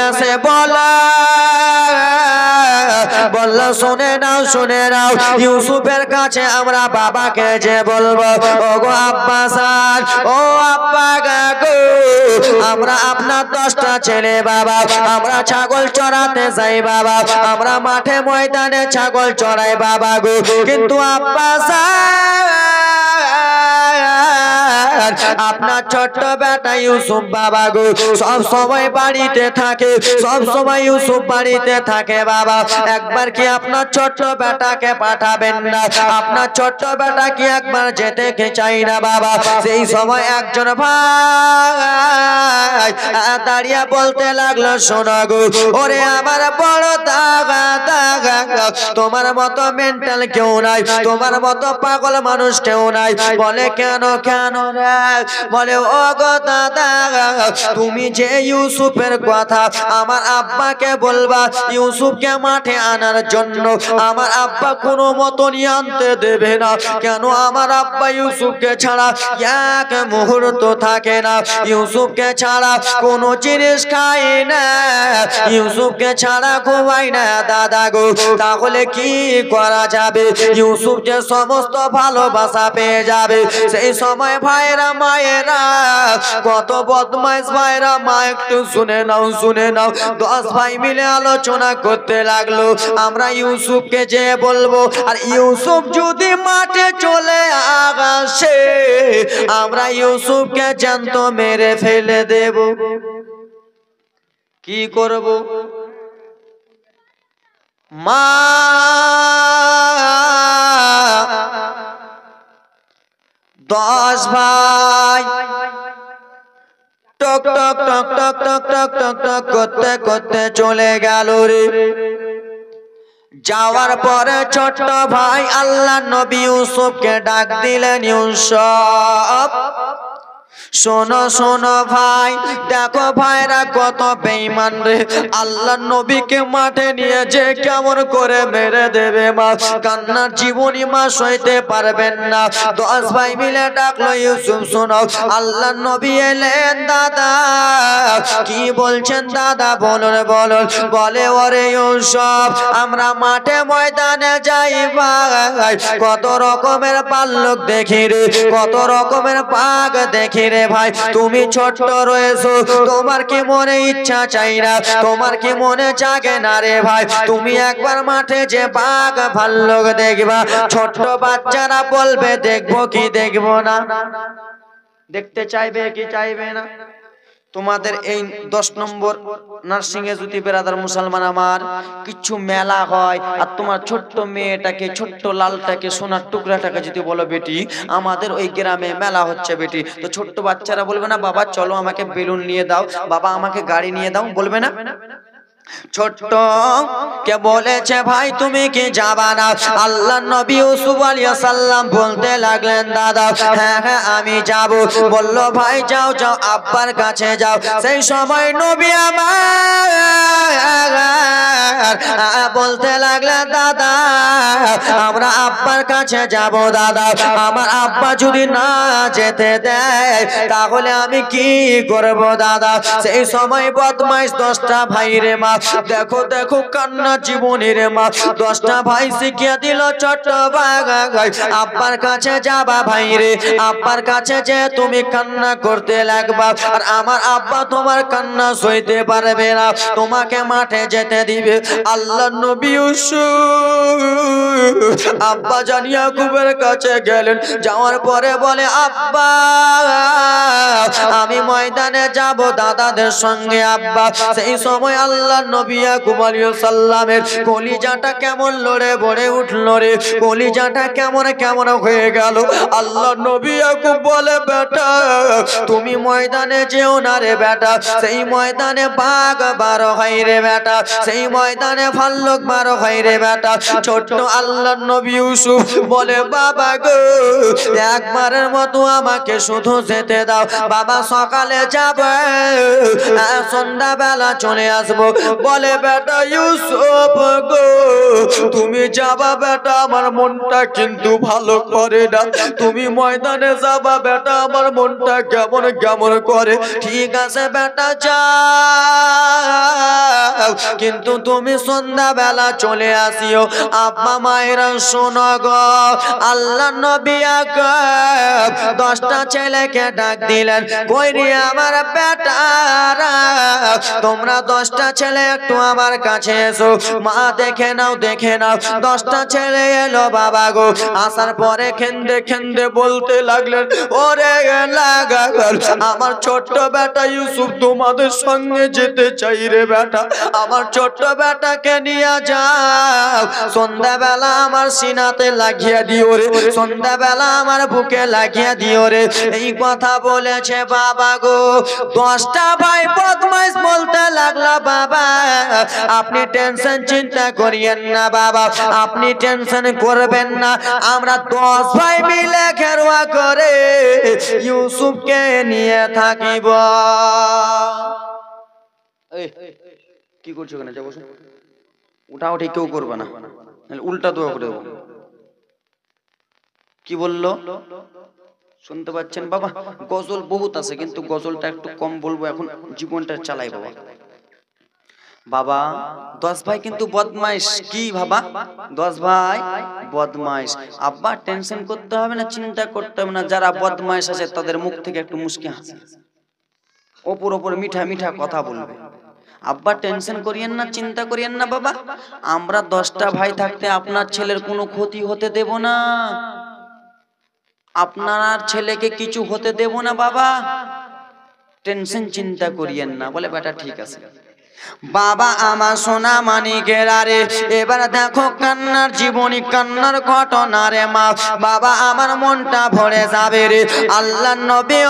এসে বলল শুনে নাও ইউসুফের কাছে আমরা বাবাকে যে বলবো ওগো আব্বা স্যার ও আব্বা গো আমরা আপনার 10টা ছেলে বাবা আমরা ছাগল চড়াতে যাই বাবা আমরা মাঠে ময়দানে ছাগল চড়াই বাবা গো কিন্তু আব্বা স্যার আপনার ছোট্ট বেটা ইউসুফ বাবা গো সব সময় বাড়িতে থাকে সব সময় ইউসুফ বাড়িতে থাকে বাবা একবার কি আপনার ছোট্ট বেটাকে পাঠাবেন না আপনার ছোট্ট বেটা কি একবার যেতে চাই না বাবা সেই সময় একজন ভাই দাঁড়িয়ে বলতে লাগলো শোনো গো ওরে আমার বড় দাগা তোমার মতো মেন্টাল কেউ নাই তোমার মতো পাগল মানুষ কেউ নাই বলে কেন রে বলে ও গো দাদা তুমি যে ইউসুফের কথা আমার আব্বাকে বলবা ইউসুফকে মাঠে আনার জন্য আমার আব্বা কোনো মতনই আনতে দেবে না কেন আমার আব্বা ইউসুফকে ছাড়া এক মুহূর্ত থাকে না ইউসুফকে ছাড়া কোনো জিনিস খায় না ইউসুফকে ছাড়া ঘুমায় না দাদা গো তাহলে কি করা যাবে ইউসুফ যে সমস্ত ভালোবাসা পেয়ে যাবে সেই সময় ভাইরা মায়েরা কত বদমাইশ ভাইরা মা একটু শুনে নাও 10 ভাই মিলে আলোচনা করতে লাগলো আমরা ইউসুফকে যে বলবো আর ইউসুফ যদি মাঠে চলে আসে আমরা ইউসুফকে জ্যান্ত মেরে ফেলে দেব কি করব মা 10 ভাই টক টক টক টক টক টক টক টক করতে করতে চলে গেল রে যাওয়ার পরে ছোট ভাই আল্লাহ নবী ইউসুফকে ডাক দিলেন ইউসুফ শোনো ভাই দেখো ভাইরা কত বেঈমান রে আল্লাহ নবীকে মাঠে নিয়ে যে কেমন করে মেরে দেবে মা কান্নার জীবনী মা সইতে পারবেন না 10 ভাই মিলে ডাকলো ইউসুফ শোনো আল্লাহ নবী এলেন দাদা কি বলছেন দাদা বলুন বলে ওরে ইউসুফ আমরা মাঠে ময়দানে যাই ভাই কত রকমের পাল্লক দেখি রে কত রকমের পাগ দেখি রে ভাই তুমি ছোট রয়েছো তোমার কি মনে ইচ্ছা চাই না তোমার কি মনে জাগে না রে ভাই তুমি একবার মাঠে যে বাঘ ভাল্লুক দেখবা ছোট বাচ্চারা বলবে দেখবো কি দেখবো না দেখতে চাইবে কি চাইবে না তোমাদের এই 10 নম্বর নার্সিং এ যদি বেরাদার মুসলমান আমার কিছু মেলা হয় আর তোমার ছোট্ট মেয়েটাকে ছোট্ট লালটাকে সোনার টুকরাটাকে যদি বলো বেটি আমাদের ওই গ্রামে মেলা হচ্ছে বেটি তো ছোট্ট বাচ্চারা বলবে না বাবা চলো আমাকে বেলুন নিয়ে দাও বাবা আমাকে গাড়ি নিয়ে দাও বলবে না ছোট্ট কে বলেছে ভাই তুমি কি যাবা না আল্লাহ নবী ইউসুফ আলাইহিস সালাম বলতে লাগলেন দাদা হ্যাঁ আমি যাব বলল ভাই যাও আব্বার কাছে যাও সেই সময় নবী আমার বলতে লাগলেন দাদা আমরা আব্বার কাছে যাব দাদা আমার আব্বা যদি না যেতে দেয় তাহলে আমি কি করব দাদা সেই সময় বদমাইশ 10টা ভাই রে মা দেখো দেখো কান্না জীবনী রে মা 10টা ভাই শিখিয়ে দিল ছোট ভাই আব্বার কাছে যাবা ভাই রে আব্বার কাছে যে তুমি কান্না করতে লাগবা আর আমার আব্বা তোমার কান্না সইতে পারবে না তোমাকে মাঠে যেতে দিবে আল্লাহ নবী ইউসুফ আব্বা জান ইয়াকুবের কাছে গেলেন যাওয়ার পরে বলে আব্বা আমি ময়দানে যাব দাদাদের সঙ্গে আব্বা সেই সময় আল্লাহ নবী ইয়াকুব আলাইহিস সালামের কলিজাটা কেমন লড়ে বড়ে উঠলো রে কলিজাটা কেমন কেমন হয়ে গেল আল্লাহ নবী ইয়াকুব বলে বেটা তুমি ময়দানে যেও না রে বেটা সেই ময়দানে বাঘ বারো হয় রে বেটা সেই ময়দানে ভাল্লুক বারো হয় রে বেটা ছোট্ট আল্লাহ নবী ইউসুফ বলে বাবা গো একবারের মতো আমাকে শুধু যেতে দাও বাবা সকালে যাব সন্ধ্যাবেলা চলে আসবো বলে বেটা ইউসুফ গো তুমি যাবা বেটা আমার মনটা কিন্তু ভালো করে না তুমি ময়দানে যাবা বেটা আমার মনটা কেমন কেমন করে ঠিক আছে বেটা যা কিন্তু তুমি সন্ধ্যাবেলা চলে আসিও। আব্বা মায়েরা শোনো গো, আল্লাহ নবী আকরাম 10টা ছেলেকে ডাক দিলেন, কই রে আমার বেটারা, তোমরা 10টা ছেলে একটু আমার কাছে এসো। মা দেখে নাও, দেখে নাও। 10টা ছেলে এলো বাবা গো। আসার পরে খেন্দে খেন্দে বলতে লাগলেন, ওরে লাগাগল, আমার ছোট্ট বেটা ইউসুফ তোমাদের সঙ্গে যেতে চাই রে বেটা, আমার ছোট্ট বেটাকে নিয়ে যাও। সন্ধ্যাবেলা আমার সিনাতে লাগিয়ে দিও রে, সন্ধ্যাবেলা আমার বুকে লাগিয়ে দিও রে। এই কথা বলেছে বাবা গো। 10টা ভাই বদমাইশ বলতে লাগলো, বাবা আপনি টেনশন চিন্তা করিয়েন না বাবা, আপনি টেনশন করবেন না, আমরা 10 ভাই মিলে খেরোয়া করে ইউসুফকে নিয়ে থাকিব। কি করছো কেন? যাবো, উঠাও, ঠিক কেউ করবে না, উল্টা দোয়া করে দেবো। কি বললো শুনতে পাচ্ছেন বাবা? গজল বহুত আছে, কিন্তু গজলটা একটু কম বলবো, এখন জীবনটা চালাই বাবা। বাবা 10 ভাই কিন্তু বদমাইশ। কি বাবা? 10 ভাই বদমাইশ। আব্বা টেনশন করতে হবে না, চিন্তা করতে হবে না, যারা বদমাইশ আছে তাদের মুখ থেকে একটু মুস্কি হাসি, ওপর ওপর মিঠা মিঠা কথা বলবে। আব্বা টেনশন করিয়েন না, চিন্তা করিয়েন না বাবা, আমরা 10টা ভাই থাকতে আপনার ছেলের কোনো ক্ষতি হতে দেব না, আপনার ছেলেকে কিছু হতে দেব না বাবা, টেনশন চিন্তা করিয়েন না। বলে বেটা ঠিক আছে। বাবা আমার সোনা মানিকের আরে, এবার দেখো কান্নার জীবনী, কান্নার ঘটনা রে মা। বাবা আমার মনটা ভরে যাবে রে। আল্লাহ নবী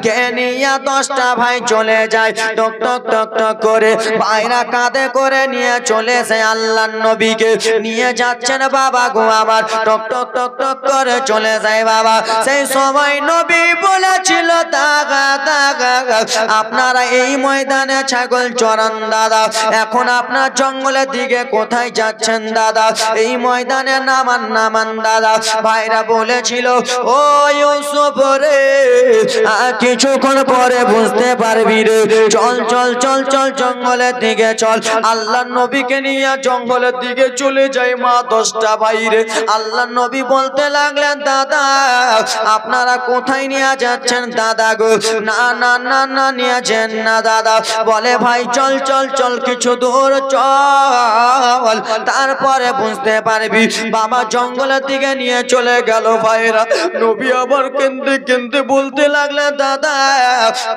কে নিয়ে 10টা ভাই চলে যায়, টক টক টক টক করে ভাইরা কাঁধে করে নিয়ে চলেছে আল্লাহ নবীকে নিয়ে যাচ্ছেন বাবা গো আমার, টক টক টক টক করে চলে যায় বাবা। সেই সময় নবী বলেছিল, দাগা দাগা আপনারা এই ময়দানে ছাগল চরান দাদা, এখন আপনার জঙ্গলের দিকে কোথায় যাচ্ছেন দাদা? এই ময়দানে নামান নামান দাদা। ভাইরা বলেছিল, ও ইউসুফ রে কিছুক্ষণ পরে বুঝতে পারবি রে, চল চল চল চল জঙ্গলের দিকে চল। আল্লাহ নবীকে নিয়ে জঙ্গলের দিকে চলে যায় মা 10টা ভাই রে। আল্লাহ নবী বলতে লাগলেন, দাদা আপনারা কোথায় নিয়ে যাচ্ছেন দাদা গো? না না না না নিয়ে যান না দাদা। বলে ভাই চল চল চল কিছু দূর চল, তারপরে বুঝতে পারবি। বাবা জঙ্গলের দিকে নিয়ে চলে গেল ভাইরা। নবী আবার কেঁদে কেঁদে বলতে লাগলেন, দাদা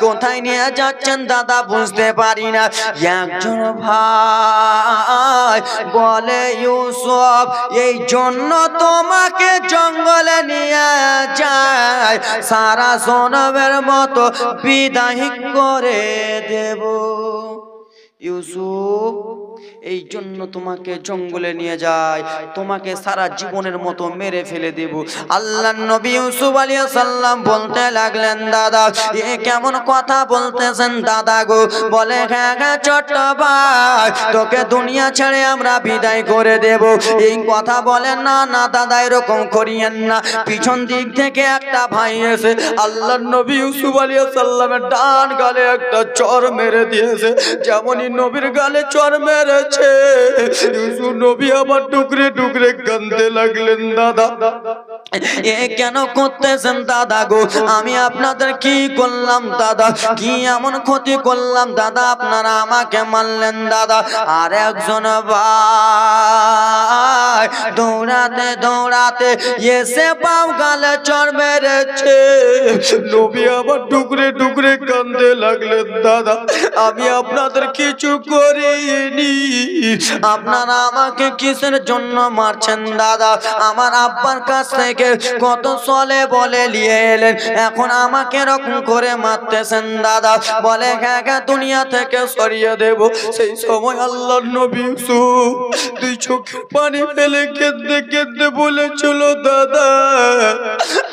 কোথায় নিয়ে যাচ্ছেন দাদা বুঝতে পারি না। একজন ভাই বলে, ইউসুফ এই জন্য তোমাকে জঙ্গলে নিয়ে যায়, সারা জনমের মতো বিদায় করে দেব। ইউসুফ এই জন্য তোমাকে জঙ্গলে নিয়ে যায়, তোমাকে সারা জীবনের মতো মেরে ফেলে দেব। আল্লাহ নবী ইউসুফ আলাইহিস সালাম বলতে লাগলেন, দাদা এ কেমন কথা বলতেছেন দাদা গো? বলে, হ্যাঁ হ্যাঁ ছোট্ট ভাই, তোকে দুনিয়া ছেড়ে আমরা বিদায় করে দেব। এই কথা বলে, না না দাদা এরকম করিয়েন না। পিছন দিক থেকে একটা ভাই এসে আল্লাহ নবী ইউসুফ আলাইহিস সালামের ডান গালে একটা চর মেরে দিয়েছে। যেমনই নবীর গালে চর মেরেছে, ইউসুফ নবী আবার টুকরে টুকরে কাঁদতে লাগলেন, দাদা এ কেন করতেছেন দাদা গো? আমি আপনাদের কি করলাম দাদা? কি এমন ক্ষতি করলাম দাদা আপনারা আমাকে মারলেন দাদা? আর একজন ভাই দৌড়াতে দৌড়াতে এসে পাও গালে চর মেরেছে। নবী আবার টুকরে টুকরে কাঁদতে লাগলেন, দাদা আমি আপনাদের কিছু করিনি, আপনারা আমাকে কিসের জন্য মারছেন দাদা? আমার আব্বার কাছ থেকে কত চলে বলে নিয়ে এলেন, এখন আমাকে এরকম করে মারতেছেন দাদা। বলে, হ্যাঁ হ্যাঁ দুনিয়া থেকে সরিয়ে দেব। সেই সময় আল্লাহর নবী ইউসুফ দুই চোখের পানি ফেলে কেঁদে কেঁদে বলেছিল, দাদা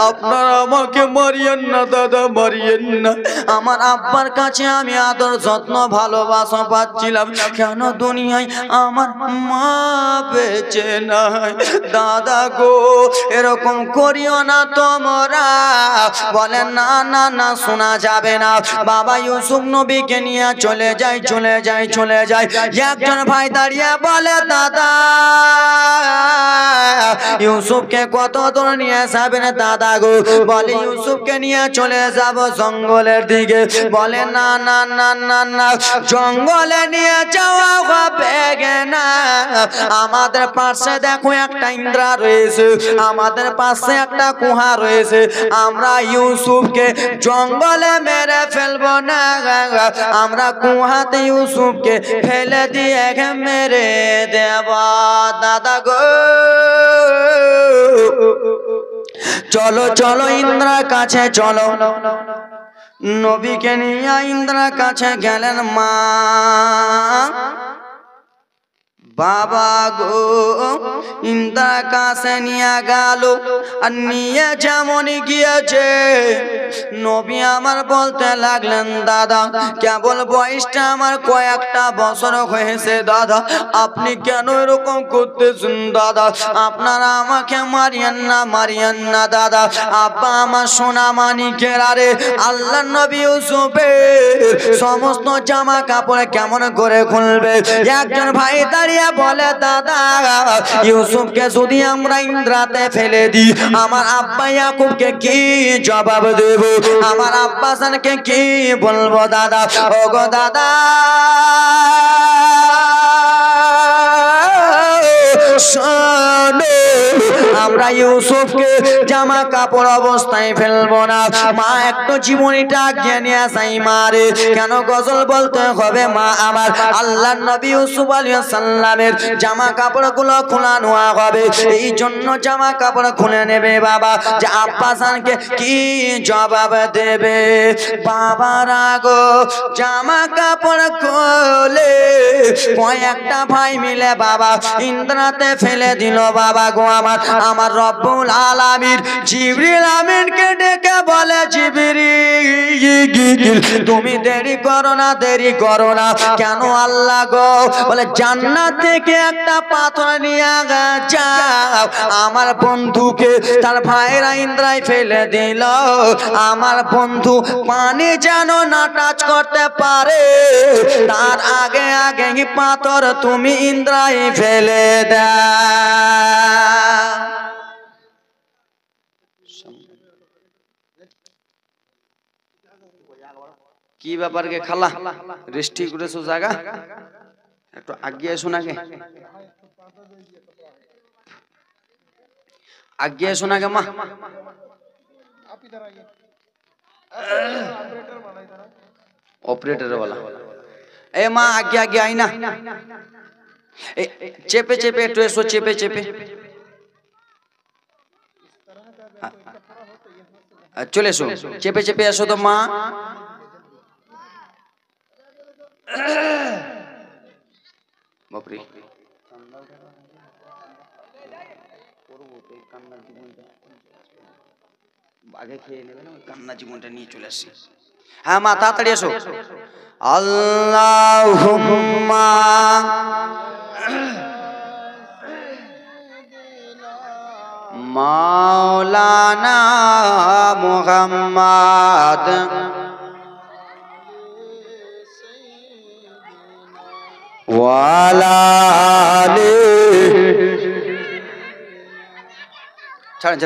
আপনারা আমাকে মারিয়েন না দাদা, মারিয়েন না। আমার আব্বার কাছে আমি আদর যত্ন ভালোবাসা পাচ্ছিলাম, কেন দুনিয়ায় আমার মা বেঁচে নাই? দাদা গো এরকম এরকম করিও না তোমরা। বলে না না না, শোনা যাবে না। বাবা ইউসুফ নবীকে নিয়ে চলে যায়। একজন ভাই দাঁড়িয়ে বলে দাদা ইউসুফকে কত দূর নিয়ে যাবেন দাদা গো? বলে ইউসুফকে নিয়ে চলে যাব জঙ্গলের দিকে। বলে না না না না না, জঙ্গলে নিয়ে যাওয়া হবে না। আমাদের পাশে দেখো একটা ইন্দ্রা রয়েছে, আমাদের পাশে একটা কুহা রয়েছে। আমরা ইউসুফকে জঙ্গলে মেরে ফেলবো না, আমরা কুহাতে ইউসুফকে ফেলে দিয়ে মেরে দেব দাদা গো। চলো চলো ইন্দ্রার কাছে চলো। নবীকে নিয়ে ইন্দ্রার কাছে গেলেন মা। বাবা গো ইন্দ্রার কাছে নিয়ে গেল। আর নিয়ে যেমন গিয়েছে নবী আমার বলতে লাগলেন দাদা কেবল বয়সটা আমার কয়েকটা বছর হয়েছে দাদা, আপনি কেন এরকম করতেছেন দাদা? আপনারা আমাকে মারিয়েন না দাদা। আব্বা আমার সোনা মানিকের আরে আল্লাহ নবী ইউসুফের সমস্ত জামা কাপড় কেমন করে খুলবে? একজন ভাই দাঁড়িয়ে বলে দাদা ইউসুফকে যদি আমরা ইন্দ্রাতে ফেলে দিই আমার আব্বা ইয়াকুবকে কি জবাব দেব? আমার আব্বা জানকে কি বলবো দাদা? ওগো দাদা আমরা ইউসুফকে জামা কাপড় অবস্থায় ফেলবো না। মা একটু জীবনীটা আজ্ঞা নিয়ে যাই মারে। কেন গজল বলতে হবে মা আমার? আল্লাহ নবী ইউসুফ আলাইহিস সালামের জামা কাপড় গুলো খোলানো হবে, এই জন্য জামা কাপড় খুলে নেবে বাবা। যে আব্বা জানকে কি জবাব দেবে? বাবার আগো জামা কাপড় খুলে কয়েকটা ভাই মিলে বাবা ইন্দ্রাতে ফেলে দিল বাবা গো। আমার রব্বুল আলামিন জিবরিল আমিনকে ডেকে বলে জিবরিল তুমি দেরি করো না। কেন আল্লাহ গো? বলে জান্নাত থেকে একটা পাথর নিয়ে যাও, আমার বন্ধুকে তার ভাইরা ইন্দ্রায় ফেলে দিল। আমার বন্ধু পানি যেন না টাচ করতে পারে তার আগে পাথর তুমি ইন্দ্রায় ফেলে দাও। কি ব্যাপার গে খালা রেস্টি করেছো জায়গা একটু আগে এসো না গে, আগে এসো না গে মা। ऑपरेटर वाला ए माँ आगे आगे आई ना चेपे चेपे একটু এসো চেপে চেপে চলে এসো চেপে চেপে এসো তো মা। বাপরে আগে খেয়ে নেবে না কান্না জীবনটা নিয়ে চলে আসি। হ্যাঁ মা তাড়াতাড়ি এসো। আল্লাহুম্মা মাওলানা মুহাম্মদ ওয়ালা আলি ছাড়েন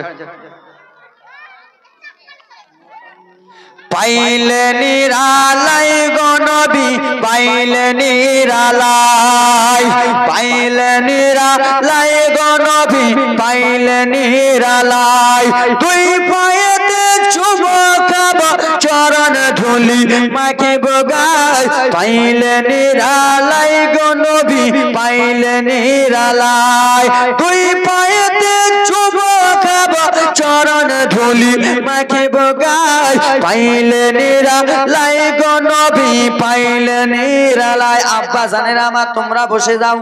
পাইলে নিরালাই গো নবী পাইলে নিরালাই, পাইলে নিরালাই গো নবী পাইলে নিরালাই। তুই পায়েতে চুমকাব চরণ ধুলি মাখিব গায়, পাইলে নিরালাই গো নবী পাইলে নিরালাই। তুই পায়েতে চুমকাব চরণ ধুলি মাখিব গায়, পাইলে নিরালাই গো নবী পাইলে নিরালাই। আব্বা জানেন আমার তোমরা বসে যাও।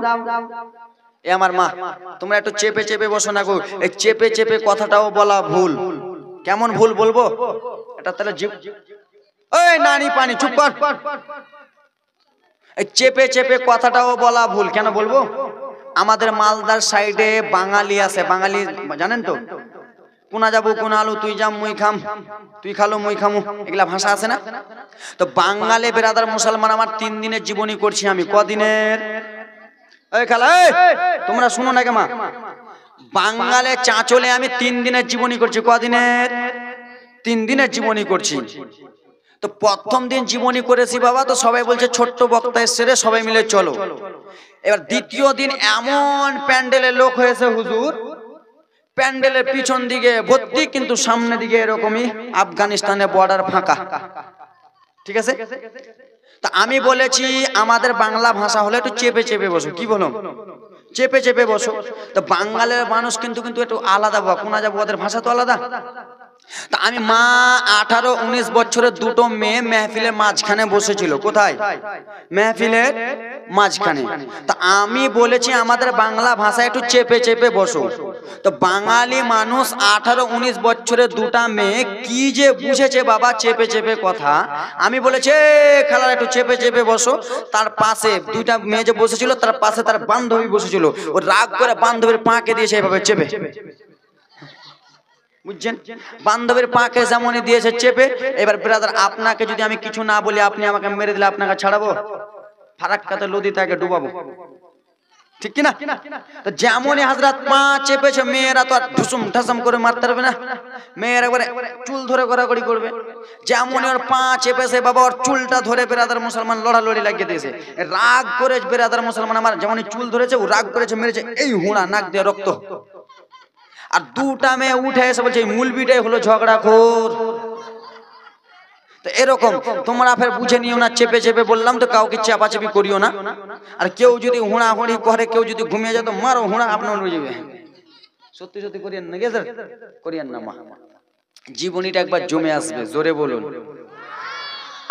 এ আমার মা তোমরা একটু চেপে চেপে বসো না গো। এই চেপে চেপে কথাটাও বলা ভুল। কেমন ভুল বলবো এটা তাহলে ওই নানি পানি চুপ কর। এই চেপে চেপে কথাটাও বলা ভুল। কেন বলবো? আমাদের মালদার সাইডে বাঙালি আছে, বাঙালি জানেন তো কোনা যাবো কোন আলু তুই যাম মুই খাম, তুই খালো মুই খামু, এগুলা ভাষা আছে না? তো বাঙালি বেরাদার মুসলমান আমার 3 দিনের জীবনী করছি আমি। কদিনের? এই খালা তোমরা শুনো না কেমা, বাঙালি চাঁচলে আমি 3 দিনের জীবনী করছি। কদিনের? 3 দিনের জীবনী করছি। তো প্রথম দিন জীবনী করেছি বাবা, তো সবাই বলছে ছোট্ট বক্তা এসছে রে, সবাই মিলে চলো। এবার দ্বিতীয় দিন এমন প্যান্ডেলের লোক হয়েছে হুজুর, প্যান্ডেলের পিছন দিকে ভর্তি, কিন্তু সামনে দিকে এরকমই আফগানিস্তানের বর্ডার ফাঁকা। ঠিক আছে? তা আমি বলেছি আমাদের বাংলা ভাষা হলে একটু চেপে চেপে বসো। কি বলো? চেপে চেপে বসো। তো বাঙালির মানুষ কিন্তু একটু আলাদা, বাবা কোনা যাবো, ওদের ভাষা তো আলাদা। তা আমি মা 18-19 বছরের দুটো মেয়ে মেহফিলের মাঝখানে বসেছিল। কোথায়? মেহফিলের মাঝখানে। তা আমি বলেছি আমাদের বাংলা ভাষা একটু চেপে চেপে বসো। তো বাঙালি মানুষ 18-19 বছরের দুটা মেয়ে কি যে বুঝেছে বাবা চেপে চেপে কথা। আমি বলেছি খালার একটু চেপে চেপে বসো। তার পাশে দুইটা মেয়ে যে বসেছিল, তার পাশে তার বান্ধবী বসেছিল। ও রাগ করে বান্ধবীর পাকে দিয়েছে এভাবে চেপে, বুঝছেন? বান্ধবীর পাকে যেমনই দিয়েছে চেপে। এবার ব্রাদার আপনাকে যদি আমি কিছু না বলি, আপনি আমাকে মেরে দিলে আপনাকে ছাড়াবো? ফারাক্কাতে লদি তাকে ডুবাবো, ঠিক কিনা? তো যেমনই হাজরাত পা চেপেছে, মেয়েরা তো আর ঢুসুম ঠাসম করে মারতে পারবে না, মেয়ের একবারে চুল ধরে গড়াগড়ি করবে। যেমনই ওর পা চেপেছে বাবা, ওর চুলটা ধরে বেরাদার মুসলমান লড়ালড়ি লাগিয়ে দিয়েছে। রাগ করে বেরাদার মুসলমান আমার যেমনই চুল ধরেছে, ও রাগ করেছে, মেরেছে এই হুঁড়া, নাক দিয়ে রক্ত। আর দুটা মেয়ে উঠে এসে বলছে এই মুলবিটাই হলো ঝগড়াখোর। তো এরকম তোমরা ফের বুঝে নিও না, চেপে চেপে বললাম তো, কাউকে চাপাচাপি করিও না। আর কেউ যদি হুড়াহুড়ি করে, কেউ যদি ঘুমিয়ে যায় তো মারো হুড়া আপনার উড়ে যাবে। সত্যি সত্যি করিয়েন না, গেছে করিয়েন না মা, জীবনীটা একবার জমে আসবে। জোরে বলুন।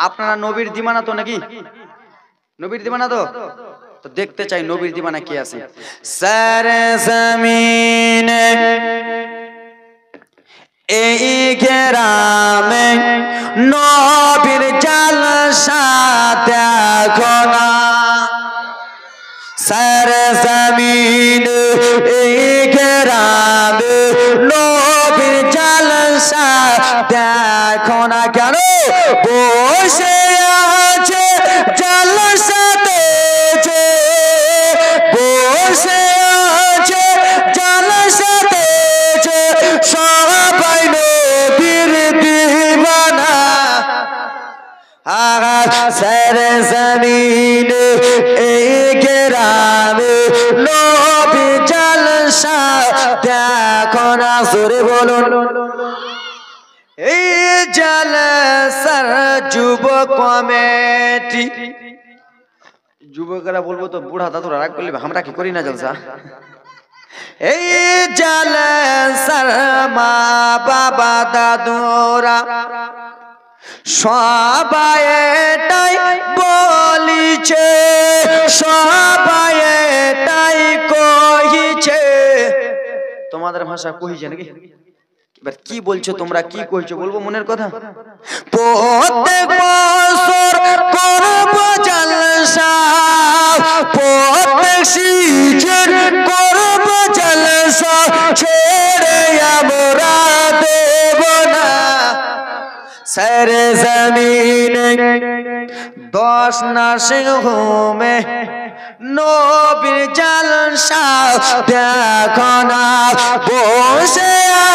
আপনারা নবীর দিমানা তো নাকি? নবীর দিমানা তো? তো দেখতে চাই নবীর দিমানা কি আছে। সারে জমিনে এই গ্রামে নবীর জালসা দেখো না। সারে জমিনে এই গ্রামে নবীর জালসা দেখো না। কেন বসে আছে জালসাতে, বসে আছে জালসাতে সবাই নবীর দিওয়ানা। সারে জমিনে এই গ্রামে নবীর জালসা দেখো না। জোরে বলুন। এই জালসার যুবক কমিটি, যুবকেরা বলবো তো বুড়া দাদুরা রাগ করলে, আমরা কি করি না জলসা? এই জালসার মা বাবা দাদুরা সবাই এটাই বলিছে, সবাই এটাই কহিছে। তোমাদের ভাষা কহিছে নাকি? এবার কি বলছো তোমরা, কি কইছো বলবো মনের কথা। প্রত্যেক বছর করব জলসা, প্রত্যেক সিজন করব জলসা, ছেড়ে আমরা দেব না। সারে জমিনে 10 নার্সিং হোমে নবীর জালসা দেখো না। বসে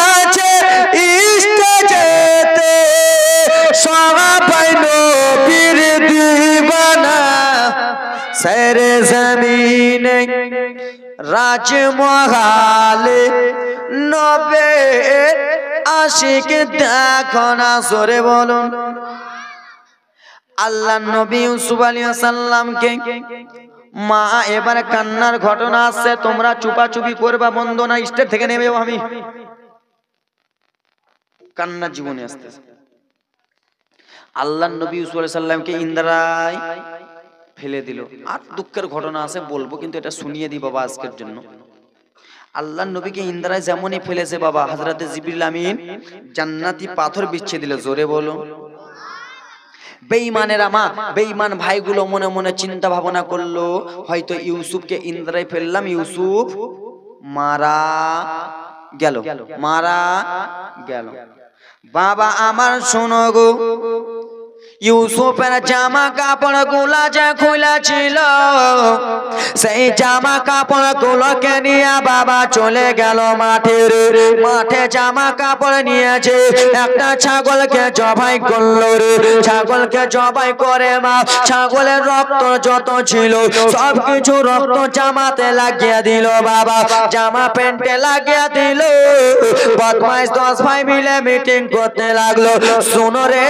আছে স্টেজেতে সবাই নবীর দিওয়ানা। সারে জমিনে রাজমহলে নবীর আশিক দেখো না। জোরে বলুন। আল্লাহ নবী ইউসুফ আলাইহিস সালামকে মা এবারে কান্নার ঘটনা আছে, তোমরা চুপাচুপি করবা, বন্ধ না, স্টেজ থেকে নেমে আমি কান্নার জীবনে আসতে। আল্লাহ নবী ইউসুফ আলাইহিস সালামকে ইন্দ্রায় ফেলে দিল। আর দুঃখের ঘটনা আছে বলবো, কিন্তু এটা শুনিয়ে দিই বাবা আজকের জন্য। আল্লাহ নবীকে ইন্দ্রায় যেমনই ফেলেছে বাবা, হযরতে জিবরিল আমিন জান্নাতি পাথর বিছিয়ে দিল। জোরে বলো। বেঈমানেরা মা, বেঈমান ভাইগুলো মনে মনে চিন্তা ভাবনা করলো, হয়তো ইউসুফকে ইন্দ্রায় ফেললাম, ইউসুফ মারা গেল, মারা গেল। বাবা আমার শোনো গো, ইউসুফের জামা কাপড় গুলা যে খুলা ছিল, সেই জামা কাপড় গুলোকে নিয়ে বাবা চলে গেল মাঠে। মাঠে জামা কাপড় নিয়েছে, একটা ছাগলকে জবাই করলো রে। ছাগলকে জবাই করে মা ছাগলের রক্ত যত ছিল সব কিছু রক্ত জামাতে লাগিয়ে দিল বাবা, জামা প্যান্টে লাগিয়ে দিল। বদমাইশ 10 ভাই মিলে মিটিং করতে লাগলো, শোনো রে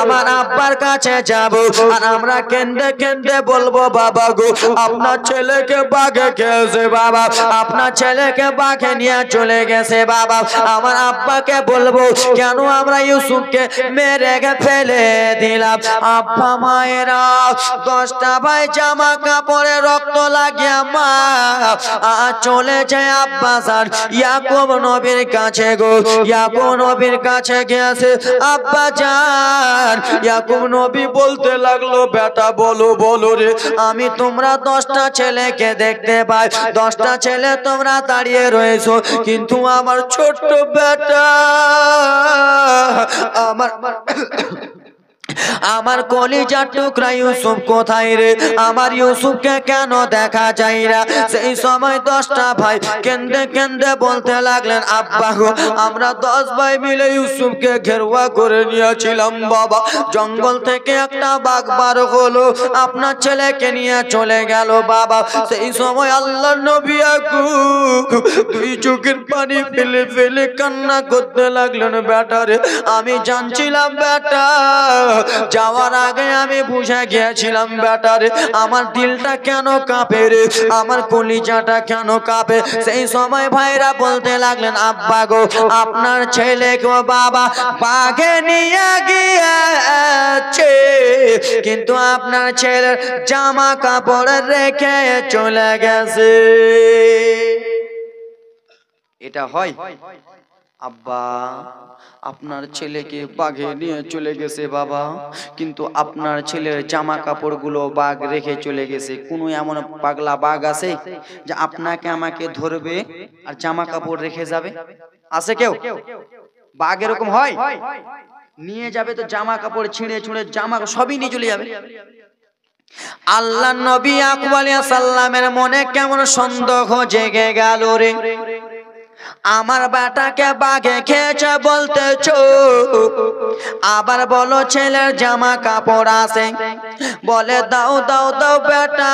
আমার আব্বার কাছে যাব আর আমরা কেন্দে কেন্দে বলবো, বাবা গো আপনার ছেলেকে বাঘে খেয়েছে বাবা, আপনার ছেলেকে বাঘে নিয়ে চলে গেছে বাবা। আমার আব্বাকে বলবো কেন আমরা ইউসুফকে মেরে ফেলে দিলাম। আব্বা মায়েরা 10টা ভাই জামা কাপড়ে রক্ত লাগিয়ে মা চলে যায় আব্বা স্যার ইয়াকুব নবীর কাছে গো। ইয়াকুব নবীর কাছে গেছে আব্বা জান। ইয়াকুব নবী বলতে লাগলো, বেটা বলো বলো রে, আমি তোমরা 10টা ছেলেকে দেখতে পাই, 10টা ছেলে তোমরা দাঁড়িয়ে রয়েছো, কিন্তু আমার ছোট্ট বেটা আমার কলিজার টুকরা ইউসুফ কোথায় রে? আমার ইউসুফকে কেন দেখা যায় না? সেই সময় 10টা ভাই কেন্দে কেন্দে বলতে লাগলেন, আব্বা গো আমরা 10 ভাই মিলে ইউসুফকে ঘেরুয়া করে নিয়েছিলাম বাবা, জঙ্গল থেকে একটা বাঘ বার হলো, আপনার ছেলেকে নিয়ে চলে গেল বাবা। সেই সময় আল্লাহর নবী ইয়াকুব 2 চোখের পানি ফেলে ফেলে কান্না করতে লাগলেন, বেটা রে আমি জানছিলাম বেটা, যাওয়ার আগে আমি বুঝে গিয়েছিলাম বেটা রে আমার দিলটা কেন কাঁপে রে, আমার কলিজাটা কেন কাঁপে। সেই সময় ভাইরা বলতে লাগলেন, আব্বা গো আপনার ছেলেকে বাবা বাঘে নিয়ে গিয়েছে, কিন্তু আপনার ছেলের জামা কাপড় রেখে চলে গেছে। এটা হয় আব্বা, আপনার ছেলেকে বাঘে নিয়ে চলে গেছে বাবা, কিন্তু আপনার ছেলের জামা কাপড়গুলো বাঘ রেখে চলে গেছে। কোন এমন পাগলা বাঘ আছে যে আপনাকে আমাকে ধরবে আর জামা কাপড় রেখে যাবে? আছে কেউ? বাঘ এরকম হয়, নিয়ে যাবে তো জামা কাপড় ছিঁড়ে ছুঁড়ে জামা সবই নিয়ে চলে যাবে। আল্লাহ নবী ইয়াকুব আলাইহিস সালামের মনে কেমন সন্দেহ জেগে গেল রে, আমার বেটাকে বাঘে খেয়েছে বলতেছ, আবার বলো ছেলের জামা কাপড় আছে, বলে দাও দাও দাও বেটা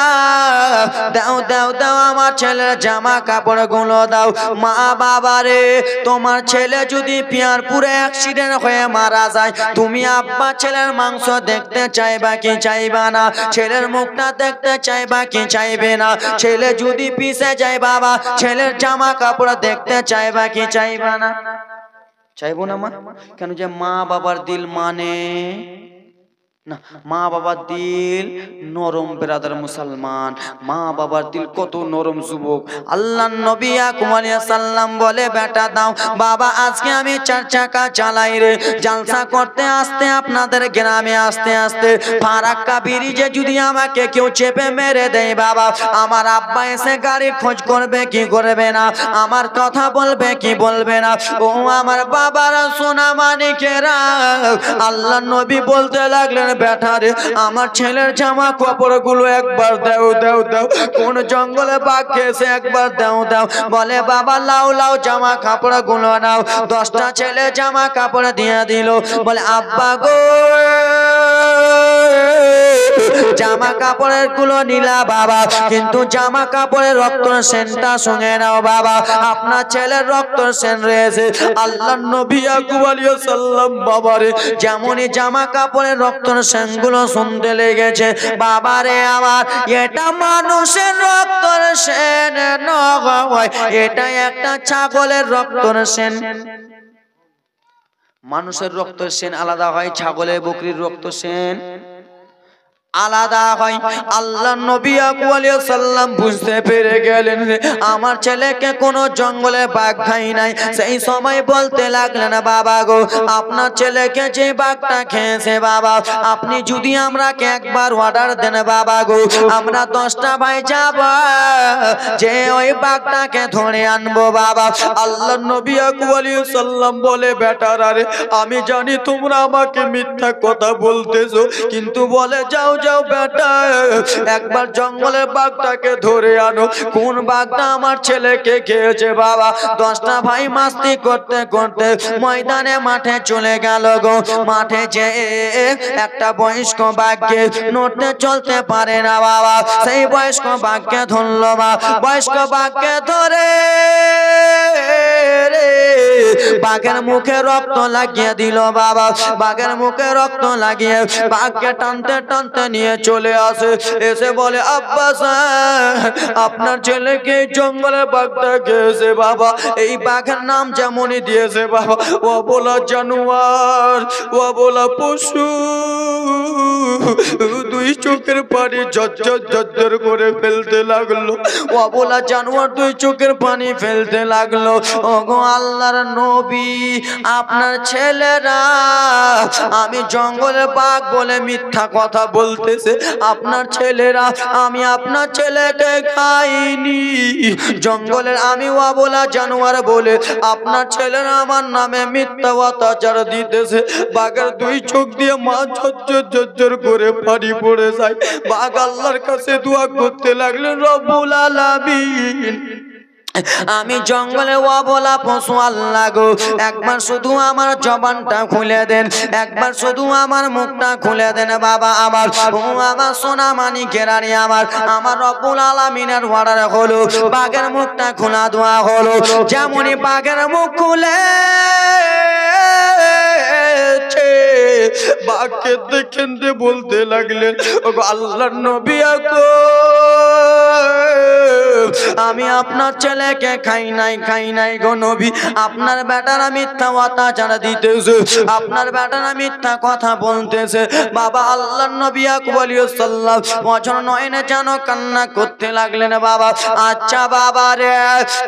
দাও দাও দাও আমার ছেলের জামা কাপড় গুলো দাও। মা বাবা রে তোমার ছেলে যদি পিয়ারপুরে অ্যাক্সিডেন্ট হয়ে মারা যায়, তুমি আব্বা ছেলের মাংস দেখতে চাইবা কি চাইবা না? ছেলের মুখটা দেখতে চাইবা কি চাইবে না? ছেলে যদি পিছে যায় বাবা ছেলের জামা কাপড় দেখতে চাইবা কি চাইবা না? চাইবো না মা। কেন? যে মা বাবার দিল মানে না, মা বাবার দিল নরম ব্রাদার মুসলমান, মা বাবার দিল কত নরম যুবক। আল্লাহর নবী ইয়াকুব আলাইহিস সালাম বলে, বেটা দাও বাবা আজকে আমি 4 চাকা চালাই রে, জালসা করতে আসতে আপনাদের গ্রামে আসতে আসতে ফারাক্কা ব্রিজে যদি আমাকে কেউ চেপে মেরে দেয় বাবা, আমার আব্বা এসে গাড়ির খোঁজ করবে কি করবে না? আমার কথা বলবে কি বলবে না? ও আমার বাবারা সোনা মানিকেরা, আল্লাহর নবী বলতে লাগলেন, বেটা রে আমার ছেলের জামা কাপড় গুলো একবার দাও দাও দাও, কোন জঙ্গলে বাঘ খেয়েছে একবার দাও দাও। বলে বাবা লাও লাও জামা কাপড় গুলো নাও। 10টা ছেলে জামা কাপড় দিয়ে দিল। বলে আব্বা গো জামা কাপড়ের গুলো নিলা বাবা, কিন্তু জামা কাপড়ের রক্ত সেনটা সঙ্গে নাও বাবা, আপনার ছেলের রক্ত সেন রয়েছে। আল্লাহর নবী ইয়াকুব আলাইহিস সালাম বাবারে যেমনই জামা কাপড়ের রক্ত সেনগুলো শুনতে লেগেছে, বাবারে আমার এটা মানুষের রক্তর সেন নয়, এটা একটা ছাগলের রক্তর সেন। মানুষের রক্ত সেন আলাদা হয়, ছাগলের বকরির রক্ত সেন আলাদা হয়। আল্লাহ নবী আলাইহিস সালাম বুঝতে পেরে গেলেন আমার ছেলেকে কোনো জঙ্গলে বাঘ খাই নাই। সেই সময় বলতে লাগলেন বাবা গো আপনার ছেলেকে যে বাঘটা খেয়েছে বাবা আপনি যদি আমরাকে একবার অর্ডার দেন বাবা গো আমরা 10টা ভাই যাব যে ওই বাঘটাকে ধরে আনবো বাবা। আল্লাহ নবী আলাইহিস সালাম বলে বেটারা রে আমি জানি তোমরা আমাকে মিথ্যা কথা বলতেছো কিন্তু বলে যাও যাও বেটা একবার জঙ্গলের বাঘটাকে ধরে আনো। কোন বাঘটা আমার ছেলেকে খেয়েছে বাবা। 10টা ভাই মাস্তি করতে করতে ময়দানে মাঠে চলে গেল গো। মাঠে যে একটা বয়স্ক বাঘকে নড়তে চলতে পারে না বাবা সেই বয়স্ক বাঘকে ধরলো মা। বয়স্ক বাঘকে ধরে বাঘের মুখে রক্ত লাগিয়ে দিল বাবা। বাঘের মুখে রক্ত লাগিয়ে বাঘকে টানতে টানতে নিয়ে চলে আসে। এসে বলে আব্বা আপনার ছেলেকে জঙ্গলের বাঘটা খেয়েছে বাবা। এই বাঘের নাম যেমনই দিয়েছে বাবা ও বলা জানোয়ার ও বলা পশু। দুই চোখের পানি ঝরঝর ঝরঝর করে ফেলতে লাগলো। ও বলা জানোয়ার দুই চোখের পানি ফেলতে লাগলো। ওগো আল্লাহর নবী আপনার ছেলেরা আমি জঙ্গলে বাঘ বলে মিথ্যা কথা বলতেছে। আপনার ছেলেরা আমি আপনার ছেলেকে খাইনি জঙ্গলের আমি ওয়াবলা জানোয়ার বলে আপনার ছেলেরা আমার নামে মিথ্যা অত্যাচার দিতেছে। বাঘের দুই চোখ দিয়ে মা ঝরঝর ঝরঝর করে পানি পড়ে যায়। বাঘ আল্লাহর কাছে দোয়া করতে লাগলেন রব্বুল আলামিন আমি জঙ্গলে অবলা পশু আল্লাহ গো একবার শুধু আমার জবানটা খুলে দেন একবার শুধু আমার মুখটা খুলে দেন বাবা। আমার আমার সোনা মানিকের আরে আমার রব্বুল আলামিনের অর্ডার হলো বাঘের মুখটা খোলা দেওয়া হলো। যেমনই বাঘের মুখ খুলে বাঘকে দেখেন বলতে লাগলেন ওগো আল্লাহর নবী গো আমি আপনার ছেলেকে খাই নাই গো নবী। আপনার বেটারা মিথ্যা অত্যাচার দিতেছে আপনার বেটারা মিথ্যা কথা বলতেছে বাবা। আল্লাহর নবী আলাইহিস সালাম বছর নয়নে যেন কান্না করতে লাগলেন বাবা। আচ্ছা বাবা রে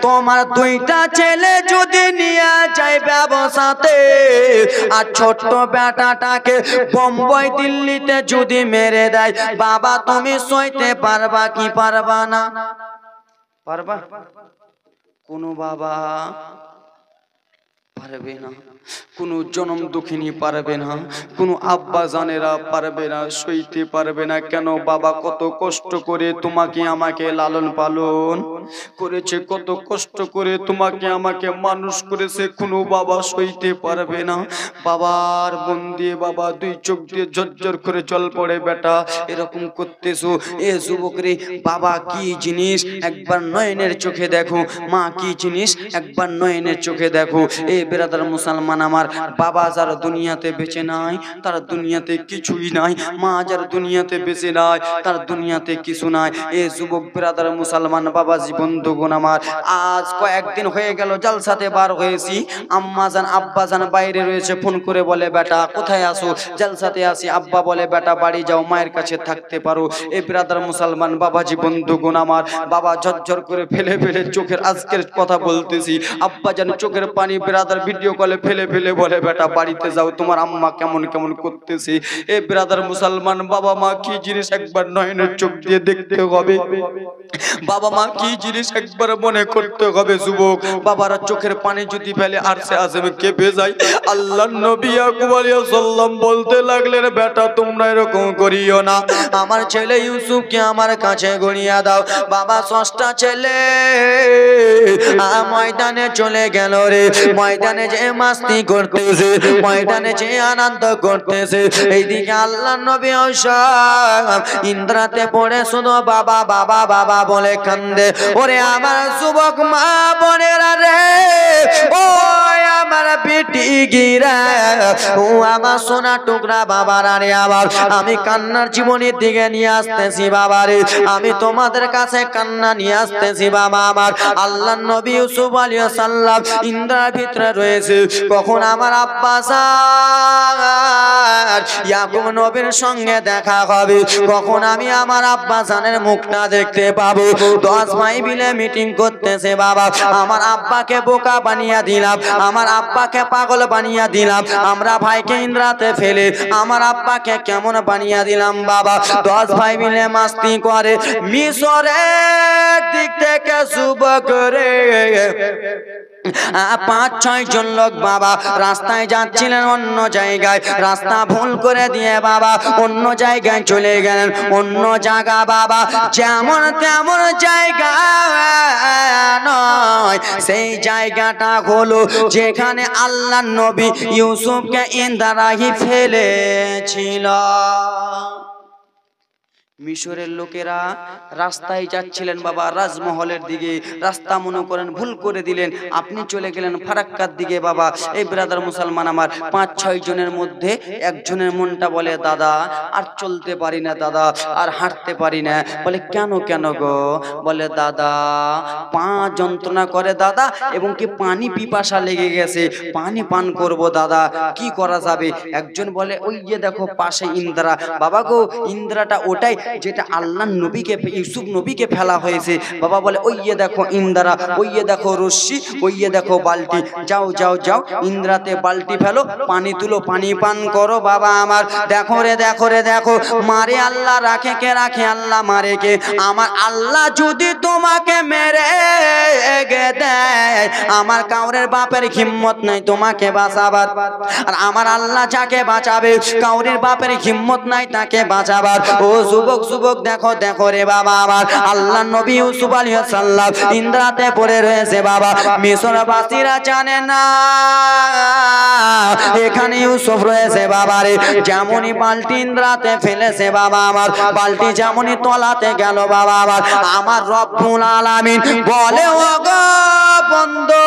তোমার দুইটা ছেলে যদি নিয়ে যায় ব্যবসাতে আর ছোট্ট বেটাটাকে বোম্বাই দিল্লিতে যদি মেরে দেয় বাবা তুমি সইতে পারবা কি পারবা না? পারবা? কোনো বাবা পারবে না, কোনো জনম দুঃখিনী পারবে না, কোনো আব্বা জানেরা পারবে না, সইতে পারবে না। কেন বাবা কত কষ্ট করে তোমাকে আমাকে লালন পালন করেছে, কত কষ্ট করে তোমাকে আমাকে মানুষ করেছে, কোনো বাবা সইতে পারবে না। বাবার মন দিয়ে বাবা দুই চোখ দিয়ে ঝরঝর করে জল পড়ে। বেটা এরকম করতেছো এ যুবক রে, বাবা কি জিনিস একবার নয়নের চোখে দেখো, মা কি জিনিস একবার নয়নের চোখে দেখো। এ বেরাদার মুসলমান আমার, বাবা যার দুনিয়াতে বেঁচে নাই তার দুনিয়াতে কিছুই নাই, মা যার দুনিয়াতে বেঁচে নাই তার দুনিয়াতে কিছু নাই। এ যুবক বেরাদার মুসলমান বাবাজি বন্ধুগণ আমার, আজ কয়েকদিন হয়ে গেল জালসাতে বার হয়েছি, আম্মা জান আব্বা জান বাইরে রয়েছে, ফোন করে বলে বেটা কোথায় আসো? জালসাতে আসি। আব্বা বলে বেটা বাড়ি যাও, মায়ের কাছে থাকতে পারো। এ বেরাদার মুসলমান বাবাজি বন্ধুগণ আমার, বাবা ঝরঝর করে ফেলে ফেলে চোখের আজকের কথা বলতেছি, আব্বা জান চোখের পানি বেরাদার ভিডিও কলে ফেলে ফেলে বলে বেটা বাড়িতে যাও, তোমার আম্মা কেমন কেমন করতেছে। এ ব্রাদার মুসলমান, বাবা মা কি জিনিস একবার নয়নের চোখ দিয়ে দেখতে হবে, বাবা মা কি জিনিস একবার মনে করতে হবে। যুবক বাবারা চোখের পানি যদি ফেলে আর সে আজমে কেঁপে যায়। আল্লাহর নবী আলাইহিস সালাম বলতে লাগলেন বেটা তোমরা এরকম করিও না, আমার ছেলে ইউসুফকে আমার কাছে গড়িয়ে দাও। বাবা 6টা ছেলে ময়দানে চলে গেল রে, ময়দানে যে মাস্তি করতেছে, ময়দানে যে আনন্দ করতেছে, এইদিকে আল্লাহর নবী ইন্দ্রাতে পড়ে শুধু বাবা বাবা বাবা বলে কান্দে। ওরে আমার যুবক মা বোনেরা রে, ও আমার বেটি গিরা, ও আমার সোনা টুকরা বাবারা রে, আবার আমি কান্নার জীবনের দিকে নিয়ে আসতেছি বাবা রে, আমি তোমাদের কাছে কান্না নিয়ে আসতেছি বাবা আমার। আল্লাহর নবী ইউসুফ আলাইহিস সালাম ইন্দ্রার ভিতরে রয়েছে কখন আমার আব্বা ইয়াকুব নবীর সঙ্গে দেখা হবে, কখন আমি আমার আব্বা জানের মুখটা দেখতে পাবো। 10 ভাই মিলে মিটিং করতেছে বাবা, আমার আব্বাকে বোকা বানিয়ে দিলাম, আমার আব্বাকে পাগল বানিয়ে দিলাম, আমরা ভাইকে ইন্দ্রাতে ফেলে আমার আব্বাকে কেমন বানিয়ে দিলাম বাবা। 10 ভাই মিলে মাস্তি করে মিশরের দিক থেকে যুবক রে 5-6 জন লোক বাবা রাস্তায় যাচ্ছিলেন অন্য জায়গায়, রাস্তা ভুল করে দিয়ে বাবা অন্য জায়গায় চলে গেলেন। অন্য জায়গা বাবা যেমন তেমন জায়গা নয়, সেই জায়গাটা হলো যেখানে আল্লাহর নবী ইউসুফকে ইন্দ্রাহি ফেলেছিল। মিশরের লোকেরা রাস্তায় যাচ্ছিলেন বাবা রাজমহলের দিকে, রাস্তা মনে করেন ভুল করে দিলেন, আপনি চলে গেলেন ফারাক্কার দিকে বাবা। এই ব্রাদার মুসলমান আমার 5-6 জনের মধ্যে একজনের মনটা বলে দাদা আর চলতে পারি না দাদা, আর হাঁটতে পারি না। বলে কেন কেন গো? বলে দাদা পা যন্ত্রণা করে দাদা, এবং কি পানি পিপাসা লেগে গেছে, পানি পান করব দাদা, কি করা যাবে? একজন বলে ওই যে দেখো পাশে ইন্দ্রা। বাবা গো ইন্দ্রাটা ওটাই যেটা আল্লাহর নবীকে ইউসুফ নবীকে ফেলা হয়েছে। বাবা বলে ওই যে দেখো ইন্দ্রা, ওই যে দেখো রশ্মি, ওই যে দেখো বালতি, যাও যাও যাও ইন্দ্রাতে বালতি ফেলো, পানি তুলো, পানি পান করো বাবা আমার। দেখো রে দেখো রে দেখো, মারে আল্লাহ রাখে কে রাখে? আল্লাহ মারে কে? আমার আল্লাহ যদি তোমাকে মেরে দেয়, আমার কাউরের বাপের হিম্মত নাই তোমাকে বাঁচাবার, আর আমার আল্লাহ যাকে বাঁচাবে কাউরের বাপের হিম্মত নাই তাকে বাঁচাবার। ও যুবক যুবক দেখো দেখো রে বাবা আমার আল্লাহ নবী ইউসুফ আলাইহিস সালাম ইন্দ্রাতে পড়ে রয়েছে বাবা। মিশরবাসীরা জানে না এখানে ইউসুফ রয়েছে বাবা রে। যেমনই বালতি ইন্দ্রাতে ফেলেছে বাবা আমার, বালতি যেমনই তলাতে গেল বাবা আমার রব্বুল আলামিন বলে ও গো বন্ধু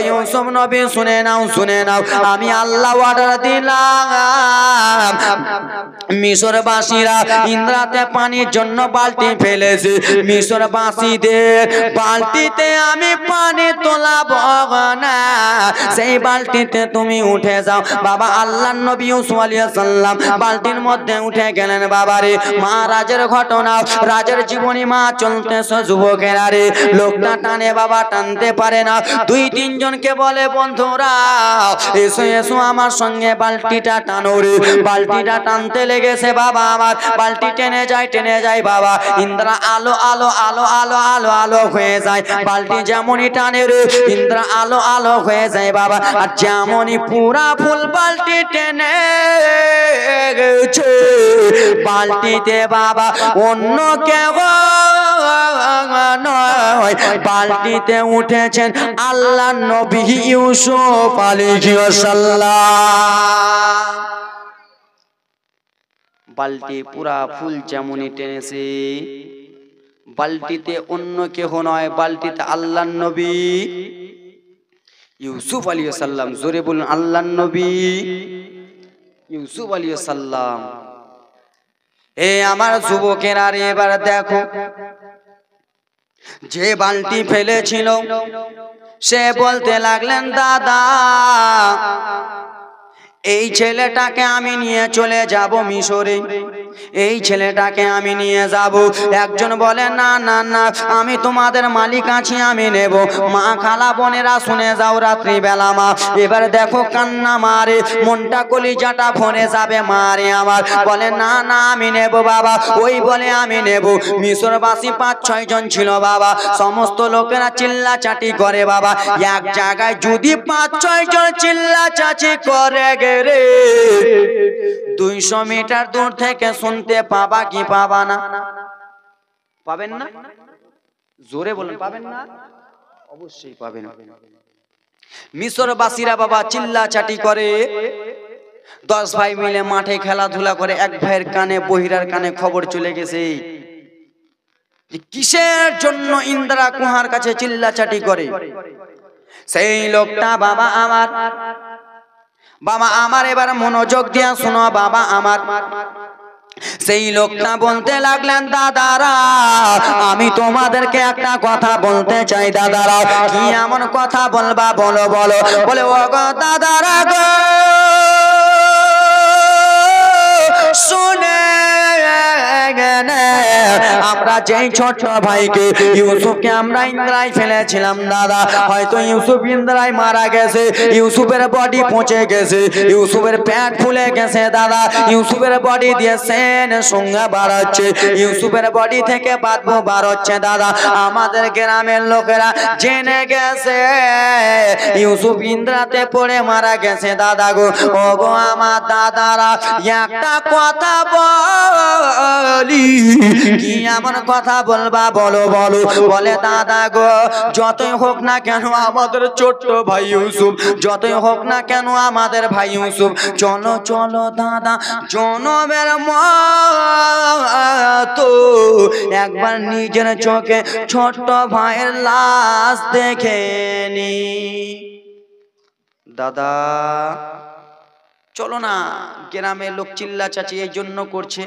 ইউসুফ নবী শুনে নাও শুনে নাও, আমি আল্লাহ অর্ডার দিলাম মিশরবাসীরা ইন্দ্রাতে পানির জন্য বালতি ফেলেছে, মিশরবাসীদের বালতিতে আমি পানি তোলাবো না, সেই বালতিতে তুমি উঠে যাও বাবা। আল্লাহর নবী ইউসুফ আলাইহিস সালাম বালতির মধ্যে উঠে গেলেন বাবা রে। মহারাজের ঘটনা, রাজের জীবনী মা চলতেছে যুবকেরা রে, লোকটা টানে বাবা টানতে পারে না, 2-3 জনকে বলে বন্ধুরা এসো এসো আমার সঙ্গে বালতিটা টানো রে। বালতিটা টানতে লেগেছে বাবা আমার, বালতি টেনে যায় বাবা। ইন্দ্রা আলো আলো আলো আলো আলো আলো হয়ে যায়, বালতি যেমনই টানে রে ইন্দ্রা আলো আলো হয়ে যায় বাবা। আর যেমনই পুরা ফুল বালতি টেনে গেছে, বালতিতে বাবা অন্য কেউ নয়, বালতিতে উঠেছেন আল্লাহর নবী ইউসুফ আলাইহিস সালাম। বালতি পুরা ফুল যেমনই টেনেছে, বালতিতে অন্য কেহ নয়, বালতিতে আল্লাহর নবী ইউসুফ আলাইহিস সালাম। জোরে বলুন আল্লাহর নবী ইউসুফ আলাইহিস সালাম। এ আমার যুবকেরা রে এবার দেখো, যে বালতি ফেলেছিল সে বলতে লাগলেন দাদা এই ছেলেটাকে আমি নিয়ে চলে যাব মিশরে, এই ছেলেটাকে আমি নিয়ে যাব। একজন বলে না না না আমি তোমাদের মালিক আছি, আমি নেব। মা খালা বোনেরা শুনে যাও রাত্রি বেলা মা এবার দেখো কান্না মারে, মনটা কলিজাটা ভরে যাবে মারে আমার। বলে না না আমি নেব বাবা, ওই বলে আমি নেব। মিশরবাসী 5-6 জন ছিল বাবা, সমস্ত লোকেরা চিল্লা চাটি করে বাবা। এক জায়গায় যদি 5-6 জন চিল্লা চাচি করে রে 200 মিটার দূর থেকে শুনতে পাবা কি পাবা না? পাবেন না? জোরে বলেন পাবেন না? অবশ্যই পাবেন। মিশরবাসীরা বাবা চিল্লা চাটি করে, 10 ভাই মিলে মাঠে খেলাধুলা করে, এক ভাইয়ের কানে বহিরার কানে খবর চলে গেছে যে কিসের জন্য ইন্দ্রা কুহার কাছে চিল্লা চাটি করে। সেই লোকটা বাবা আমার এবার মনোযোগ দিয়া শোনো বাবা আমার, সেই লোকটা বলতে লাগলেন, দাদারা আমি তোমাদেরকে একটা কথা বলতে চাই। দাদারা কি এমন কথা বলবা, বলো বলো। বলে ও গো দাদারা গো, শুনে আমরা যেই ছোট ভাইকে ইউসুফকে আমরা ইন্দ্রায় ফেলেছিলাম দাদা, হয়তো ইউসুফ ইন্দ্রায় মারা গেছে, ইউসুফের বডি পচে গেছে, ইউসুফের পেট ফুলে গেছে দাদা, ইউসুফের বডি দিয়ে সেন সঙ্গে বার হচ্ছে, ইউসুফের বডি থেকে বাদবু বার হচ্ছে দাদা। আমাদের গ্রামের লোকেরা জেনে গেছে ইউসুফ ইন্দ্রাতে পড়ে মারা গেছে দাদা গো। ও গো আমার দাদারা একটা কথা বলি, কি এমন কথা বলবা, বলো বলো। বলে দাদা গো, যতই হোক না কেন আমাদের ছোট্ট ভাই ইউসুফ, যতই হোক না কেন আমাদের ভাই ইউসুফ, চলো চলো দাদা জনমের মতো একবার নিজের চোখে ছোট্ট ভাইয়ের লাশ দেখে নি। দাদা চলো না। গ্রামের লোক চিল্লা চাচি এই জন্য করছে,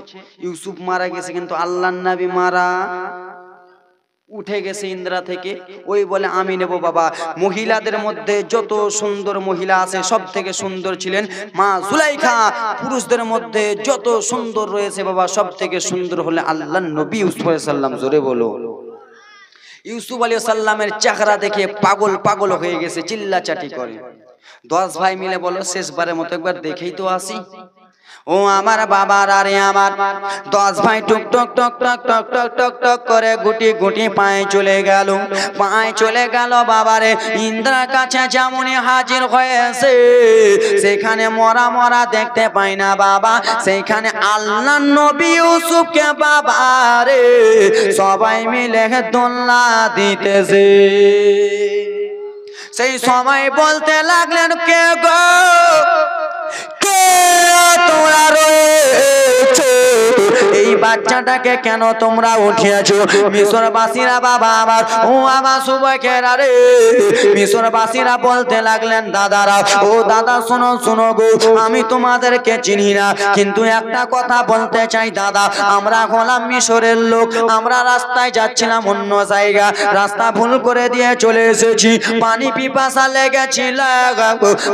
ইউসুফ মারা গেছে কিন্তু আল্লাহর নবী মারা উঠে গেছে ইন্দ্রা থেকে। ওই বলে আমি নেব বাবা। মহিলাদের মধ্যে যত সুন্দর মহিলা আছে সব থেকে সুন্দর ছিলেন মা জুলাইখা। পুরুষদের মধ্যে যত সুন্দর রয়েছে বাবা সব থেকে সুন্দর হলে আল্লাহর নবী ইউসুফ আলাইহিস সালাম। জোরে বলো। ইউসুফ আলাইহিস সালামের চেহারা দেখে পাগল পাগল হয়ে গেছে, চিল্লা চাটি করে। 10 ভাই মিলে বলো শেষবারের মতো একবার দেখেই তো আসি। ও আমার বাবার আরে আমার 10 ভাই টুক টক টক টক টক টক টক টক করে গুটি গুটি পায়ে চলে গেল, পায়ে চলে গেল বাবারে। ইন্দ্রার কাছে যেমনই হাজির হয়েছে সেখানে মরা মরা দেখতে পাই না বাবা, সেইখানে আল্লাহর নবী ইউসুফকে বাবারে সবাই মিলে দোলনা দিতেছে। সেই সময় বলতে লাগলেন, কে গো কে তোমরা রয়েছো, এই বাচ্চাটাকে কেন তোমরা উঠিয়েছো? মিশরবাসীরা বাবা আমার, ও আমার সুবকেরা রে। মিশরবাসীরা বলতে লাগলেন, দাদারা ও দাদা শোনো শোনো গো, আমি তোমাদেরকে চিনি না কিন্তু একটা কথা বলতে চাই দাদা, আমরা হলাম মিশরের লোক, আমরা রাস্তায় যাচ্ছিলাম অন্য জায়গা, রাস্তা ভুল করে দিয়ে চলে এসেছি, পানি পিপাসা লেগেছিল,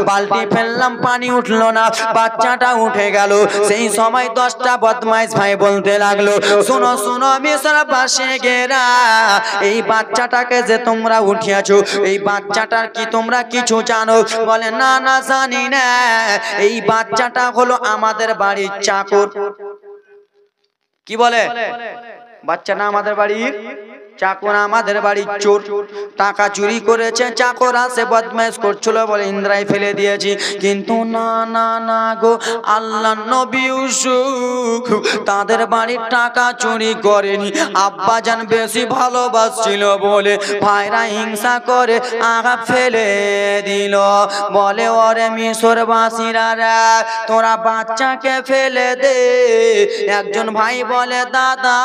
বালতি ফেললাম পানি উঠলো না, বাচ্চাটা উঠে গেল। সেই সময় 10টা বদমাইশ ভাই বলতে লাগলো, শোনো শোনো মিশরবাসী গেরা, এই বাচ্চাটাকে যে তোমরা উঠিয়েছো এই বাচ্চাটার কি তোমরা কিছু জানো? বলে না না জানি না, এই বাচ্চাটা হলো আমাদের বাড়ির চাকর। কি বলে? বাচ্চা না আমাদের বাড়ির চাকর, আমাদের বাড়ির চোর, টাকা চুরি করেছে, চাকর আছে বদমাইশ করছিল বলে ইন্দ্রায় ফেলে দিয়েছি। কিন্তু না না না গো, আল্লাহর নবী ইউসুফ তাদের বাড়ির টাকা চুরি করেনি, আব্বাজান বেশি ভালোবাসছিল বলে ভাইরা হিংসা করে আগা ফেলে দিল। বলে ওরে মিশরবাসীরা রে, তোরা বাচ্চাকে ফেলে দে। একজন ভাই বলে, দাদা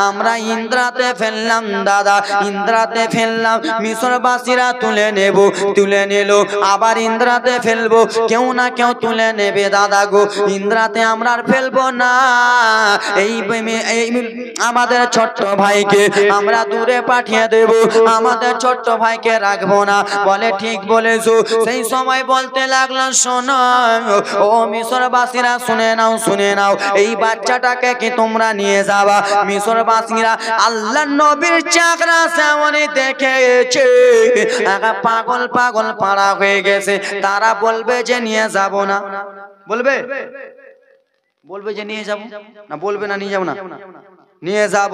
আমরা ইন্দ্রাতে ফেললাম, দাদা ইন্দ্রাতে ফেললাম, মিশরবাসীরা তুলে নেব, তুলে নিল, আবার ইন্দ্রাতে ফেলবো, কেউ না কেউ তুলে নেবে দাদা গো, ইন্দ্রাতে আমরা আর ফেলবো না, এই আমাদের ছোট্ট ভাইকে আমরা দূরে পাঠিয়ে দেব, আমাদের ছোট্ট ভাইকে রাখবো না। বলে ঠিক বলেছো। সেই সময় বলতে লাগলো, শোনো ও মিশরবাসীরা, শুনে নাও শুনে নাও, এই বাচ্চাটাকে কি তোমরা নিয়ে যাবা? মিশরবাসীরা আল্লাহর নবীর চাকরা সামনে দেখেছে, পাগল পাগল পাড়া হয়ে গেছে, তারা বলবে যে নিয়ে যাব না, বলবে বলবে যে নিয়ে যাব না, বলবে না নিয়ে যাব না, নিয়ে যাব।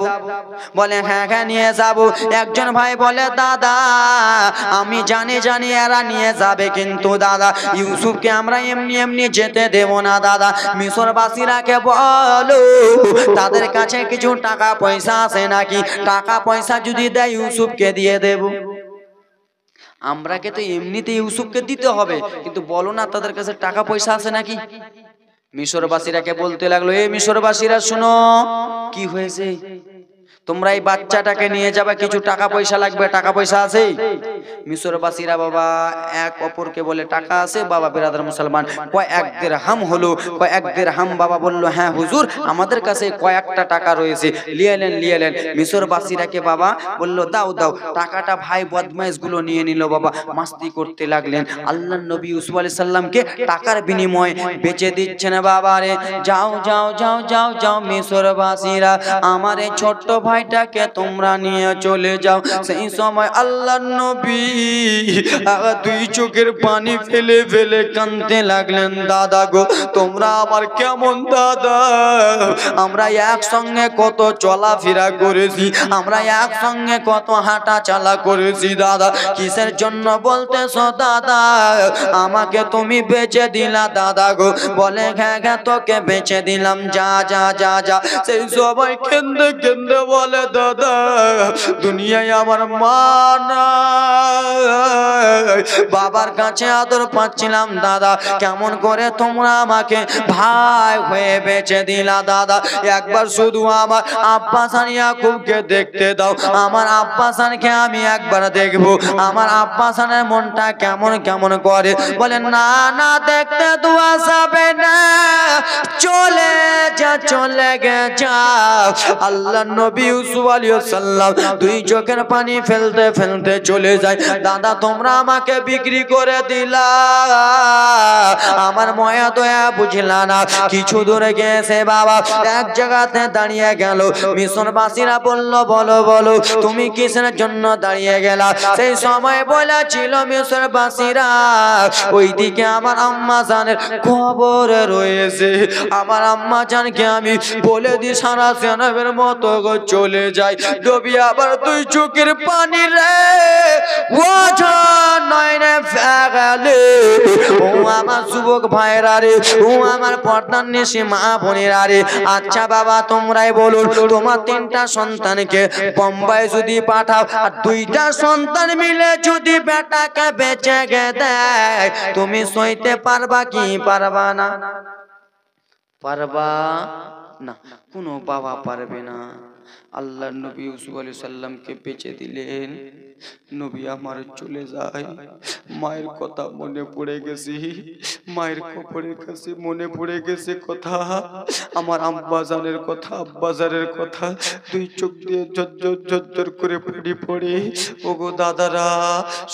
বলে হ্যাঁ হ্যাঁ নিয়ে যাব। একজন ভাই বলে, দাদা আমি জানি জানি এরা নিয়ে যাবে, কিন্তু দাদা ইউসুফকে আমরা এমনি এমনি যেতে দেব না দাদা, মিশরবাসীরাকে বলো তাদের কাছে কিছু টাকা পয়সা আছে নাকি, টাকা পয়সা যদি দেয় ইউসুফকে দিয়ে দেব। আমরাকে তো এমনিতে ইউসুফকে দিতে হবে, কিন্তু বলো না তাদের কাছে টাকা পয়সা আছে নাকি। মিশরবাসীরাকে বলতে লাগলো, এ মিশরবাসীরা শুনো, কি হয়েছে তোমরা এই বাচ্চাটাকে নিয়ে যাবে, কিছু টাকা পয়সা লাগবে, টাকা পয়সা আছে? মিশরবাসীরা বাবা এক অপরকে বলে টাকা আছে বাবা বিরাদার মুসলমান, কয়েক দিরহাম হলো, কয়েক দিরহাম বাবা বলল হ্যাঁ হুজুর আমাদের কাছে কয়েকটা টাকা রয়েছে, নিয়ে এলেন। মিশরবাসীরাকে বাবা বলল দাও দাও, টাকাটা ভাই বদমাইশ গুলো নিয়ে নিল বাবা, মাস্তি করতে লাগলেন। আল্লাহর নবী ইউসুফ আলাইহিস সালামকে টাকার বিনিময়ে বেচে দিচ্ছেন বাবা রে। যাও যাও যাও যাও যাও মিশরবাসীরা, আমার এই ছোট্ট ভাইটাকে তোমরা নিয়ে চলে যাও। সেই সময় আল্লাহর নবী দুই চোখের পানি ফেলে ফেলে কাঁদতে লাগলেন, দাদা গো তোমরা আমার কেমন দাদা, আমরা একসঙ্গে কত চলাফেরা করেছি, আমরা একসঙ্গে কত হাঁটা চালা করেছি দাদা, কিসের জন্য বলতেছো দাদা আমাকে তুমি বেচে দিলা দাদা গো? বলে হ্যাঁ হ্যাঁ তোকে বেচে দিলাম, যা যা যা যা। সেই সবাই কেন্দে কেন্দে বলে দাদা দুনিয়ায় আমার মা নাই, বাবার কাছে আদর পাচ্ছিলাম দাদা, কেমন করে তোমরা আমাকে ভাই হয়ে বেচে দিলা দাদা? একবার শুধু আমার আব্বাসান ইয়াকুবকে দেখতে দাও, আমার আব্বাসানকে আমি একবার দেখবো, আমার আব্বাসানের মনটা কেমন কেমন করে। বলে না না দেখতে দোয়া যাবে না, চলে যা চলে গে যা। আল্লাহ নবী ইউসুফ আলাইহিস সালাম দুই চোখের পানি ফেলতে ফেলতে চলে যায়, দাদা তোমরা আমাকে বিক্রি করে দিলা, আমার মায়া দয়া বুঝলা না। কিছু দূরে গেছে বাবা এক জায়গাতে দাঁড়িয়ে গেল, মিশরবাসীরা বলল বলো বলো তুমি কিসের জন্য দাঁড়িয়ে গেলা? সেই সময় বলেছিল মিশরবাসীরা ওইদিকে আমার আম্মা জানের খবর রয়েছে, আমার আম্মা জানকে আমি বলে দি সারা সেনাবের মতো চলে যায়। নবী আবার দুই চোখের পানি রে ওঝা নয়নে ফেলে, ও আমার যুবক ভাইরা রে, ও আমার পর্দার নিশি মা বোনেরা রে, আচ্ছা বাবা তোমরাই বলুন তোমার তিনটা সন্তানকে বোম্বাই যদি পাঠাও আর দুইটা সন্তান মিলে যদি বেটাকে বেঁচে গে দেয়, তুমি সইতে পারবা কি পারবা না? পারবা না, কোনো বাবা পারবে না। আল্লাহ নবী ইউসুফ আলাইহিস সালামকে বেঁচে দিলেন, নবী আমার চলে যায়। মায়ের কথা মনে পড়ে গেছে, মায়ের কবরের কাছে মনে পড়ে গেছে কথা, আমার আব্বাজানের কথা, আব্বাজানের কথা, দুই চোখ দিয়ে ঝরঝর ঝরঝর করে পানি পড়ে। ওগো দাদারা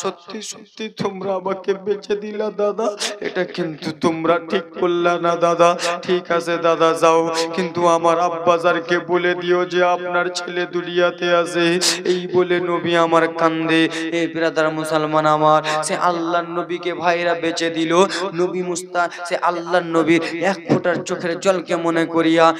সত্যি সত্যি তোমরা আমাকে বেঁচে দিলা দাদা, এটা কিন্তু তোমরা ঠিক করলা না দাদা। ঠিক আছে দাদা যাও, কিন্তু আমার আব্বাজারকে বলে দিও যে আপনার ছেলে দুনিয়াতে আছে। এই বলে নবী আমার কান্দে। এই বিরাদার মুসলমান আমার, সে আল্লাহর নবীকে ভাইরা বেঁচে দিল। নবী মুস্তা সে আল্লাহর নবীর এক ফোঁটার চোখের জলকে মনে করিয়া